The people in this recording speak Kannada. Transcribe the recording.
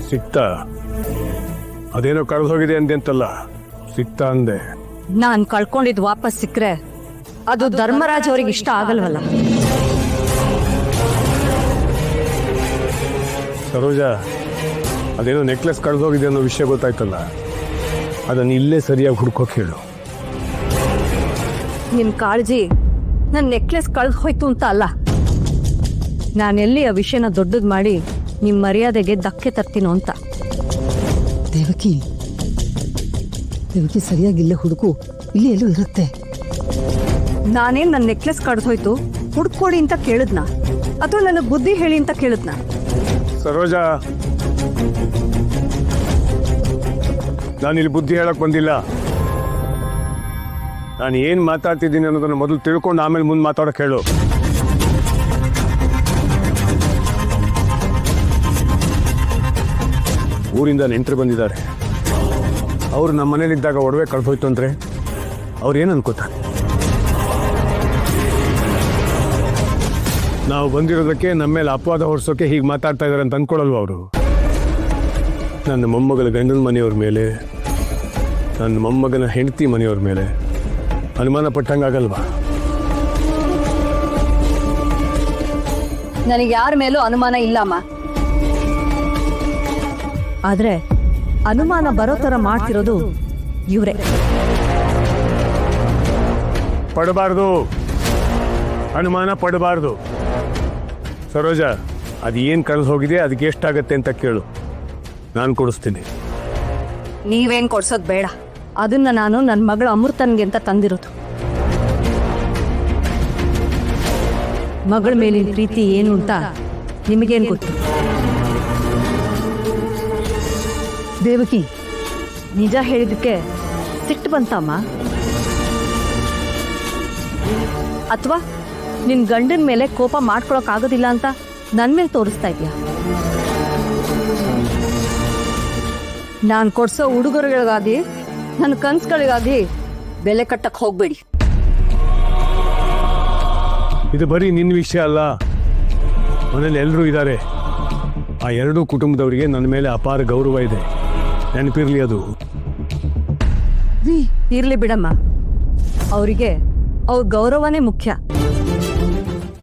ಸಿಕ್ತಾ? ಅದೇನೋ ಕಳೆದು ಹೋಗಿದೆ ಅಂತೆಂತಲ್ಲ, ಸಿಕ್ತಾ ಅಂದೆ. ನಾನ್ ಕಳ್ಕೊಂಡಿದ್ ವಾಪಸ್ ಸಿಕ್ಕ್ರೆ ಅದು ಧರ್ಮರಾಜ್ ಅವ್ರಿಗೆ ಇಷ್ಟ ಆಗಲ್ವಲ್ಲ. ಸರೋಜಾ, ಅದೇನೋ ನೆಕ್ಲೆಸ್ ಕಳೆದು ಹೋಗಿದೆ ಅನ್ನೋ ವಿಷಯ ಗೊತ್ತಾಯ್ತಲ್ಲ, ಅದನ್ನು ಇಲ್ಲೇ ಸರಿಯಾಗಿ ಹುಡ್ಕೋಕ್ ಹೇಳು. ನಿಮ್ ಕಾಳಜಿ ನನ್ ನೆಕ್ಲೆಸ್ ಕಳ್ದು ಹೋಯ್ತು ಅಂತ ಅಲ್ಲ, ನಾನೆಲ್ಲಿ ಆ ವಿಷಯನ ದೊಡ್ಡದ್ ಮಾಡಿ ನಿಮ್ ಮರ್ಯಾದೆಗೆ ಧಕ್ಕೆ ತರ್ತೀನೋ ಅಂತ. ದೇವಕಿ ಸರಿಯಾಗಿ ಇಲ್ಲೇ ಹುಡುಕು, ಇಲ್ಲಿ ಎಲ್ಲೂ ಇರುತ್ತೆ. ನಾನೇನ್ ನನ್ನ ನೆಕ್ಲೆಸ್ ಕಳ್ದು ಹೋಯ್ತು ಹುಡ್ಕೊಡಿ ಅಂತ ಕೇಳಿದ್ನ, ಅಥವಾ ನನಗೆ ಬುದ್ಧಿ ಹೇಳಿ ಅಂತ ಕೇಳಿದ್ನ? ಸರೋಜಾ, ನಾನಿಲ್ಲಿ ಬುದ್ಧಿ ಹೇಳಕ್ ಬಂದಿಲ್ಲ. ನಾನು ಏನ್ ಮಾತಾಡ್ತಿದ್ದೀನಿ ಅನ್ನೋದನ್ನ ಮೊದಲು ತಿಳ್ಕೊಂಡು ಆಮೇಲೆ ಮುಂದೆ ಮಾತಾಡೋಕೆ ಹೇಳು. ಊರಿಂದ ನೆಂಟರು ಬಂದಿದ್ದಾರೆ. ಅವ್ರು ನಮ್ಮ ಮನೇಲಿದ್ದಾಗ ಒಡವೆ ಕಳ್ದೋಯ್ತು ಅಂದ್ರೆ ಅವ್ರು ಏನು ಅನ್ಕೋತಾರೆ? ನಾವು ಬಂದಿರೋದಕ್ಕೆ ನಮ್ಮ ಮೇಲೆ ಅಪವಾದ ಹೊರಿಸೋಕೆ ಹೀಗೆ ಮಾತಾಡ್ತಾ ಇದ್ದಾರೆ ಅಂತ ಅಂದ್ಕೊಳಲ್ವ ಅವರು? ನನ್ನ ಮೊಮ್ಮಗನ ಗಂಡನ ಮನೆಯವ್ರ ಮೇಲೆ, ನನ್ನ ಮೊಮ್ಮಗನ ಹೆಂಡತಿ ಮನೆಯವ್ರ ಮೇಲೆ ಅನುಮಾನ ಪಟ್ಟಂಗಾಗಲ್ವಾ? ನನಗೆ ಯಾರ ಮೇಲೂ ಅನುಮಾನ ಇಲ್ಲಮ್ಮ. ಆದ್ರೆ ಅನುಮಾನ ಬರೋ ತರ ಮಾಡ್ತಿರೋದು ಇವ್ರೆ. ಪಡಬಾರ್ದು, ಅನುಮಾನ ಪಡಬಾರ್ದು. ಸರೋಜಾ, ಅದು ಏನು ಕಳೆದು ಹೋಗಿದೆ, ಅದಕ್ಕೆ ಎಷ್ಟಾಗತ್ತೆ ಅಂತ ಕೇಳು, ನಾನು ಕೊಡಿಸ್ತೀನಿ. ನೀವೇನ್ ಕೊಡ್ಸೋದ್ ಬೇಡ, ಅದನ್ನ ನಾನು ನನ್ನ ಮಗಳ ಅಮೃತನ್ಗೆ ಅಂತ ತಂದಿರೋದು. ಮಗಳ ಮೇಲಿನ ಪ್ರೀತಿ ಏನು ಅಂತ ನಿಮಗೇನು ಗೊತ್ತು? ದೇವಕಿ, ನಿಜ ಹೇಳಿದಕ್ಕೆ ಸಿಟ್ಟು ಬಂತಮ್ಮ? ಅಥವಾ ನಿನ್ ಗಂಡನ ಮೇಲೆ ಕೋಪ ಮಾಡ್ಕೊಳಕ್ ಆಗೋದಿಲ್ಲ ಅಂತ ನನ್ ಮೇಲೆ ತೋರಿಸ್ತಾ ಇದೀಯ? ನಾನ್ ಕೊಡ್ಸೋ ಉಡುಗೊರೆಗಳಿಗಾಗಿ, ನನ್ನ ಕನ್ಸುಗಳಿಗಾಗಿ ಬೆಲೆ ಕಟ್ಟಕ್ ಹೋಗ್ಬೇಡಿ. ಇದು ಬರೀ ನಿನ್ನ ವಿಷಯ ಅಲ್ಲ, ಮನೇಲಿ ಎಲ್ಲರೂ ಇದ್ದಾರೆ. ಆ ಎರಡೂ ಕುಟುಂಬದವರಿಗೆ ನನ್ನ ಮೇಲೆ ಅಪಾರ ಗೌರವ ಇದೆ, ನೆನಪಿರ್ಲಿ ಅದು. ಇರ್ಲಿ ಬಿಡಮ್ಮ, ಅವರಿಗೆ ಅವ್ರ ಗೌರವನೇ ಮುಖ್ಯ.